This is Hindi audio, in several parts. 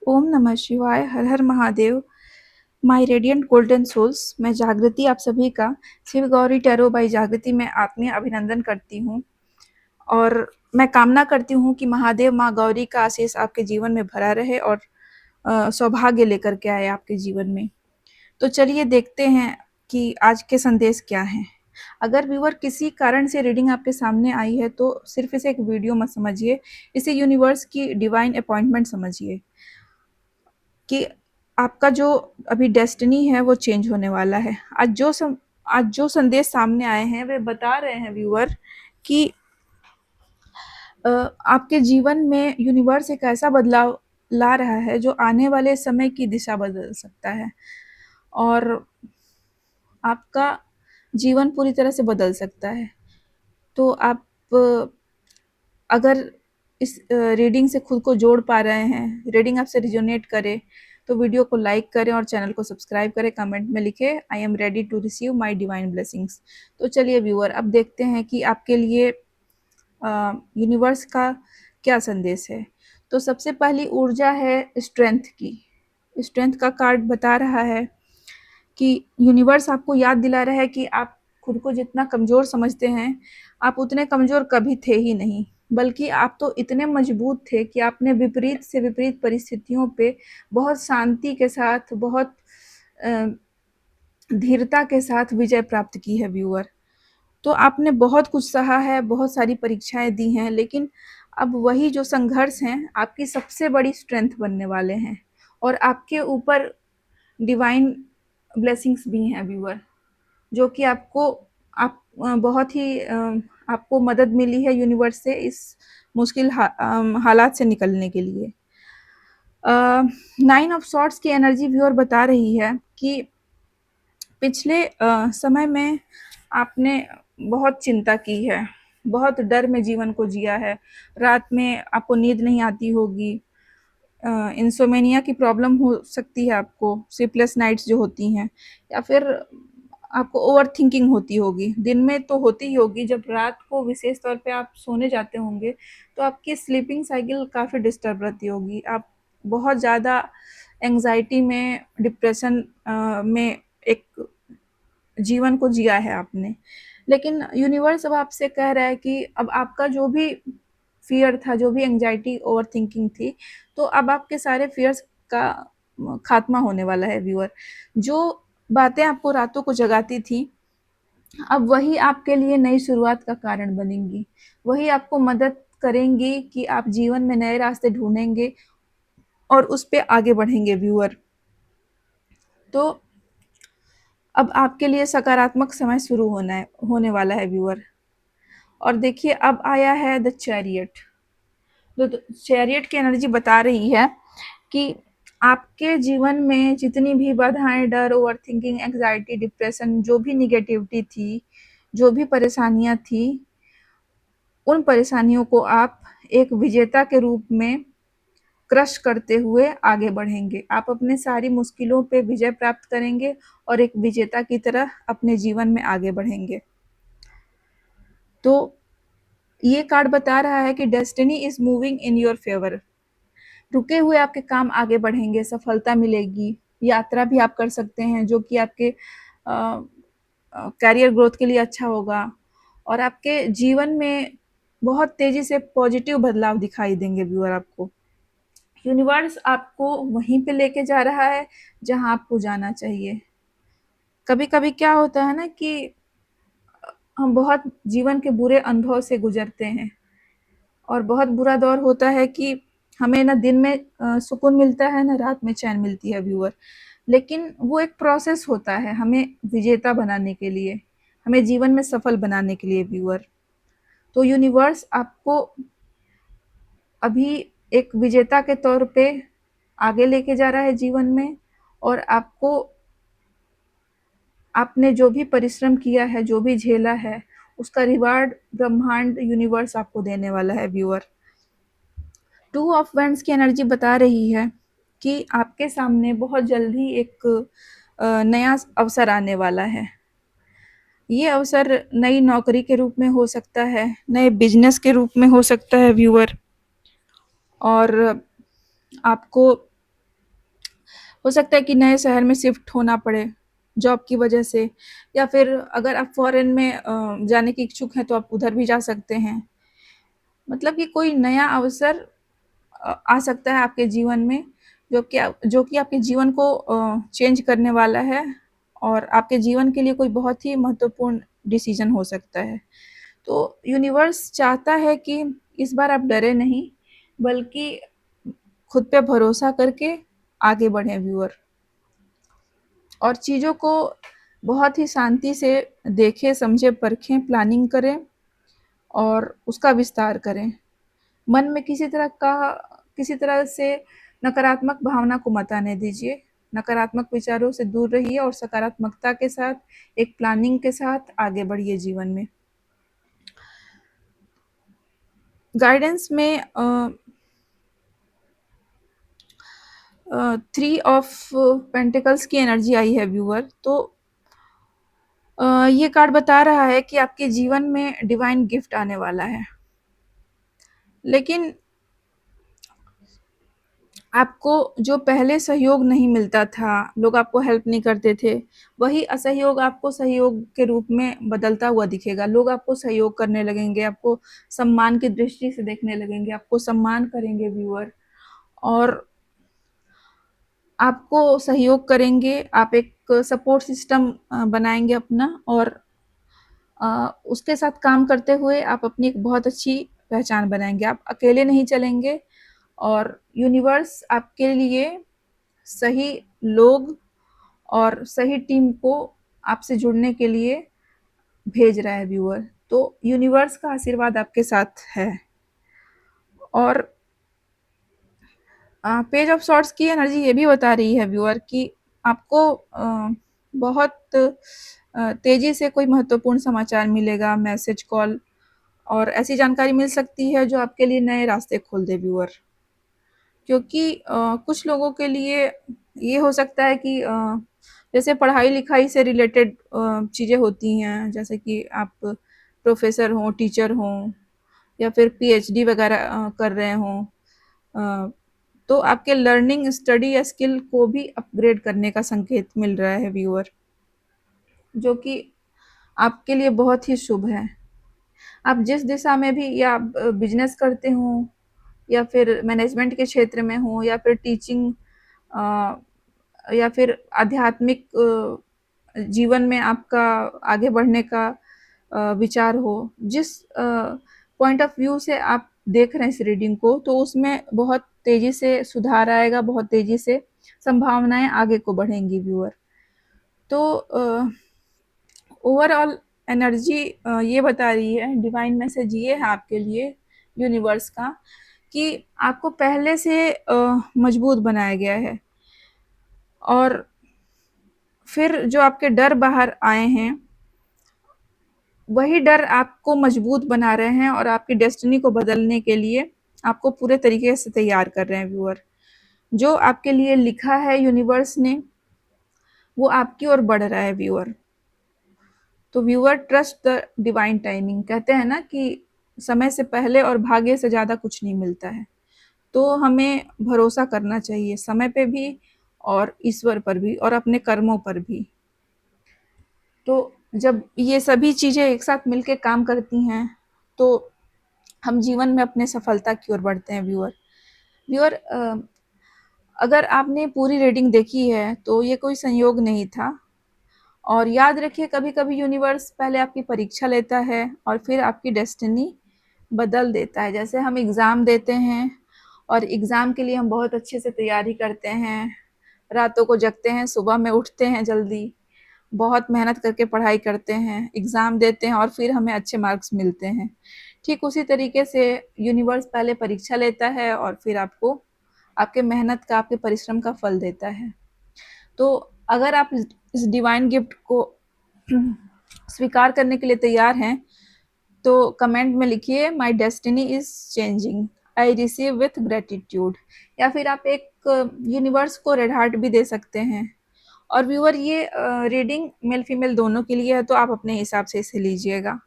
ओम नमः शिवाय, हर हर Mahadev, my radiant golden souls. मैं जागृति आप सभी का शिव गौरी टैरो बाई जागृति में आत्मीय अभिनंदन करती हूँ और मैं कामना करती हूँ कि महादेव माँ गौरी का आशीष आपके जीवन में भरा रहे और सौभाग्य लेकर के आए आपके जीवन में। तो चलिए देखते हैं कि आज के संदेश क्या हैं। अगर व्यूअर किसी कारण से रीडिंग आपके सामने आई है तो सिर्फ इसे एक वीडियो मत समझिए, इसे यूनिवर्स की डिवाइन अपॉइंटमेंट समझिए कि आपका जो अभी डेस्टिनी है वो चेंज होने वाला है। आज जो संदेश सामने आए हैं वे बता रहे हैं व्यूअर कि आपके जीवन में यूनिवर्स एक ऐसा बदलाव ला रहा है जो आने वाले समय की दिशा बदल सकता है और आपका जीवन पूरी तरह से बदल सकता है। तो आप अगर इस रीडिंग से खुद को जोड़ पा रहे हैं, रीडिंग आपसे रिजोनेट करे, तो वीडियो को लाइक करें और चैनल को सब्सक्राइब करें, कमेंट में लिखें I am ready to receive my divine blessings. तो चलिए व्यूअर, अब देखते हैं कि आपके लिए यूनिवर्स का क्या संदेश है। तो सबसे पहली ऊर्जा है स्ट्रेंथ की। स्ट्रेंथ का कार्ड बता रहा है कि यूनिवर्स आपको याद दिला रहा है कि आप खुद को जितना कमज़ोर समझते हैं, आप उतने कमज़ोर कभी थे ही नहीं, बल्कि आप तो इतने मजबूत थे कि आपने विपरीत से विपरीत परिस्थितियों पे बहुत शांति के साथ, बहुत धीरता के साथ विजय प्राप्त की है व्यूअर। तो आपने बहुत कुछ सहा है, बहुत सारी परीक्षाएँ दी हैं, लेकिन अब वही जो संघर्ष हैं, आपकी सबसे बड़ी स्ट्रेंथ बनने वाले हैं और आपके ऊपर डिवाइन ब्लेसिंग्स भी हैं व्यूअर, जो कि बहुत ही आपको मदद मिली है यूनिवर्स से इस मुश्किल हालात से निकलने के लिए। 9 ऑफ सॉर्ड्स की एनर्जी व्यूअर बता रही है कि पिछले समय में आपने बहुत चिंता की है, बहुत डर में जीवन को जिया है, रात में आपको नींद नहीं आती होगी, इंसोमेनिया की प्रॉब्लम हो सकती है आपको, स्लीपलेस नाइट्स जो होती हैं, या फिर आपको ओवर थिंकिंग होती होगी। दिन में तो होती ही होगी, जब रात को विशेष तौर पे आप सोने जाते होंगे तो आपकी स्लीपिंग साइकिल काफ़ी डिस्टर्ब रहती होगी। आप बहुत ज़्यादा एंग्जाइटी में, डिप्रेशन में एक जीवन को जिया है आपने। लेकिन यूनिवर्स अब आपसे कह रहा है कि अब आपका जो भी फ़ियर था, जो भी एंग्जायटी, ओवरथिंकिंग थी, तो अब आपके सारे फ़ियर्स का खात्मा होने वाला है व्यूअर। जो बातें आपको रातों को जगाती थी, अब वही आपके लिए नई शुरुआत का कारण बनेंगी। वही आपको मदद करेंगी कि आप जीवन में नए रास्ते ढूँढेंगे और उस पे आगे बढ़ेंगे व्यूअर। तो अब आपके लिए सकारात्मक समय शुरू होने वाला है व्यूअर। और देखिए, अब आया है द चैरियट। तो चैरियट की एनर्जी बता रही है कि आपके जीवन में जितनी भी बाधाएं, डर, ओवरथिंकिंग, एंग्जाइटी, डिप्रेशन, जो भी निगेटिविटी थी, जो भी परेशानियां थी, उन परेशानियों को आप एक विजेता के रूप में क्रश करते हुए आगे बढ़ेंगे। आप अपने सारी मुश्किलों पे विजय प्राप्त करेंगे और एक विजेता की तरह अपने जीवन में आगे बढ़ेंगे। तो ये कार्ड बता रहा है कि destiny is moving in your favour. रुके हुए आपके काम आगे बढ़ेंगे, सफलता मिलेगी, यात्रा भी आप कर सकते हैं जो कि आपके कैरियर ग्रोथ के लिए अच्छा होगा और आपके जीवन में बहुत तेजी से पॉजिटिव बदलाव दिखाई देंगे व्यूअर आपको। यूनिवर्स आपको वहीं पे लेके जा रहा है जहां आपको जाना चाहिए। कभी कभी क्या होता है ना कि हम बहुत जीवन के बुरे अनुभव से गुजरते हैं और बहुत बुरा दौर होता है कि हमें ना दिन में सुकून मिलता है, ना रात में चैन मिलती है व्यूअर। लेकिन वो एक प्रोसेस होता है हमें विजेता बनाने के लिए, हमें जीवन में सफल बनाने के लिए व्यूअर। तो यूनिवर्स आपको अभी एक विजेता के तौर पे आगे लेके जा रहा है जीवन में और आपको, आपने जो भी परिश्रम किया है, जो भी झेला है, उसका रिवार्ड ब्रह्मांड, यूनिवर्स आपको देने वाला है व्यूअर। 2 ऑफ वैंड्स की एनर्जी बता रही है कि आपके सामने बहुत जल्द ही एक नया अवसर आने वाला है। ये अवसर नई नौकरी के रूप में हो सकता है, नए बिजनेस के रूप में हो सकता है व्यूअर, और आपको हो सकता है कि नए शहर में शिफ्ट होना पड़े जॉब की वजह से, या फिर अगर आप फ़ॉरेन में जाने के इच्छुक हैं तो आप उधर भी जा सकते हैं। मतलब कि कोई नया अवसर आ सकता है आपके जीवन में, जो कि आपके जीवन को चेंज करने वाला है, और आपके जीवन के लिए कोई बहुत ही महत्वपूर्ण डिसीज़न हो सकता है। तो यूनिवर्स चाहता है कि इस बार आप डरे नहीं, बल्कि खुद पे भरोसा करके आगे बढ़ें व्यूअर, और चीज़ों को बहुत ही शांति से देखें, समझें, परखें, प्लानिंग करें और उसका विस्तार करें। मन में किसी तरह से नकारात्मक भावना को मत आने दीजिए। नकारात्मक विचारों से दूर रहिए और सकारात्मकता के साथ, एक प्लानिंग के साथ आगे बढ़िए जीवन में। गाइडेंस में 3 ऑफ पेंटिकल्स की एनर्जी आई है व्यूअर। तो ये कार्ड बता रहा है कि आपके जीवन में डिवाइन गिफ्ट आने वाला है। लेकिन आपको जो पहले सहयोग नहीं मिलता था, लोग आपको हेल्प नहीं करते थे, वही असहयोग आपको सहयोग के रूप में बदलता हुआ दिखेगा। लोग आपको सहयोग करने लगेंगे, आपको सम्मान की दृष्टि से देखने लगेंगे, आपको सम्मान करेंगे व्यूअर, और आपको सहयोग करेंगे। आप एक सपोर्ट सिस्टम बनाएँगे अपना, और उसके साथ काम करते हुए आप अपनी एक बहुत अच्छी पहचान बनाएँगे। आप अकेले नहीं चलेंगे, और यूनिवर्स आपके लिए सही लोग और सही टीम को आपसे जुड़ने के लिए भेज रहा है व्यूअर। तो यूनिवर्स का आशीर्वाद आपके साथ है। और पेज ऑफ सॉर्ट्स की एनर्जी ये भी बता रही है व्यूअर कि आपको बहुत तेज़ी से कोई महत्वपूर्ण समाचार मिलेगा, मैसेज, कॉल, और ऐसी जानकारी मिल सकती है जो आपके लिए नए रास्ते खोल दे व्यूअर। क्योंकि कुछ लोगों के लिए ये हो सकता है कि जैसे पढ़ाई-लिखाई से रिलेटेड चीज़ें होती हैं, जैसे कि आप प्रोफ़ेसर हों, टीचर हों, या फिर पीएचडी वगैरह कर रहे हों, अ, तो आपके लर्निंग, स्टडी या स्किल को भी अपग्रेड करने का संकेत मिल रहा है व्यूअर, जो कि आपके लिए बहुत ही शुभ है। आप जिस दिशा में भी, या आप बिज़नेस करते हों, या फिर मैनेजमेंट के क्षेत्र में हो, या फिर टीचिंग, या फिर आध्यात्मिक जीवन में आपका आगे बढ़ने का विचार हो, जिस पॉइंट ऑफ व्यू से आप देख रहे हैं इस रीडिंग को, तो उसमें बहुत तेज़ी से सुधार आएगा, बहुत तेज़ी से संभावनाएं आगे को बढ़ेंगी व्यूअर। तो ओवरऑल एनर्जी ये बता रही है, डिवाइन मैसेज ये है आपके लिए यूनिवर्स का, कि आपको पहले से मजबूत बनाया गया है, और फिर जो आपके डर बाहर आए हैं, वही डर आपको मजबूत बना रहे हैं, और आपकी डेस्टिनी को बदलने के लिए आपको पूरे तरीके से तैयार कर रहे हैं व्यूअर। जो आपके लिए लिखा है यूनिवर्स ने, वो आपकी ओर बढ़ रहा है व्यूअर। तो viewer, trust the divine timing. कहते हैं ना कि समय से पहले और भाग्य से ज़्यादा कुछ नहीं मिलता है। तो हमें भरोसा करना चाहिए, समय पे भी, और ईश्वर पर भी, और अपने कर्मों पर भी। तो जब ये सभी चीज़ें एक साथ मिलके काम करती हैं, तो हम जीवन में अपने सफलता की ओर बढ़ते हैं व्यूअर। व्यूअर, अगर आपने पूरी रीडिंग देखी है तो ये कोई संयोग नहीं था। और याद रखिए, कभी-कभी यूनिवर्स पहले आपकी परीक्षा लेता है और फिर आपकी डेस्टिनी बदल देता है। जैसे हम एग्ज़ाम देते हैं, और एग्ज़ाम के लिए हम बहुत अच्छे से तैयारी करते हैं, रातों को जगते हैं, सुबह में उठते हैं जल्दी, बहुत मेहनत करके पढ़ाई करते हैं, एग्ज़ाम देते हैं, और फिर हमें अच्छे मार्क्स मिलते हैं। ठीक उसी तरीके से यूनिवर्स पहले परीक्षा लेता है और फिर आपको आपके मेहनत का, आपके परिश्रम का फल देता है। तो अगर आप इस डिवाइन गिफ्ट को स्वीकार करने के लिए तैयार हैं, तो कमेंट में लिखिए, my destiny is changing, I receive with gratitude. या फिर आप एक यूनिवर्स को रेड हार्ट भी दे सकते हैं। और व्यूअर, ये रीडिंग मेल फीमेल दोनों के लिए है, तो आप अपने हिसाब से इसे लीजिएगा।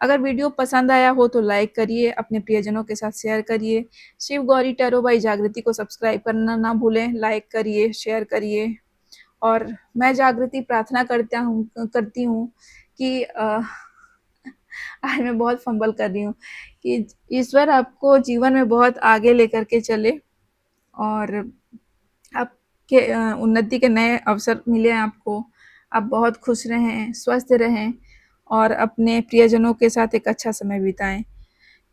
अगर वीडियो पसंद आया हो तो लाइक करिए, अपने प्रियजनों के साथ शेयर करिए। शिव गौरी टैरो बाई जागृति को सब्सक्राइब करना ना भूलें, लाइक करिए, शेयर करिए। और मैं जागृति प्रार्थना करती हूँ कि आज मैं बहुत फंबल कर रही हूँ कि ईश्वर आपको जीवन में बहुत आगे लेकर के चले और आपके उन्नति के नए अवसर मिले आपको। आप बहुत खुश रहें, स्वस्थ रहें और अपने प्रियजनों के साथ एक अच्छा समय बिताएँ।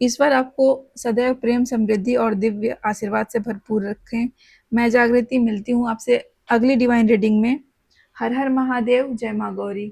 ईश्वर आपको सदैव प्रेम, समृद्धि और दिव्य आशीर्वाद से भरपूर रखें। मैं जागृति मिलती हूँ आपसे अगली डिवाइन रीडिंग में। हर हर महादेव, जय माँ गौरी।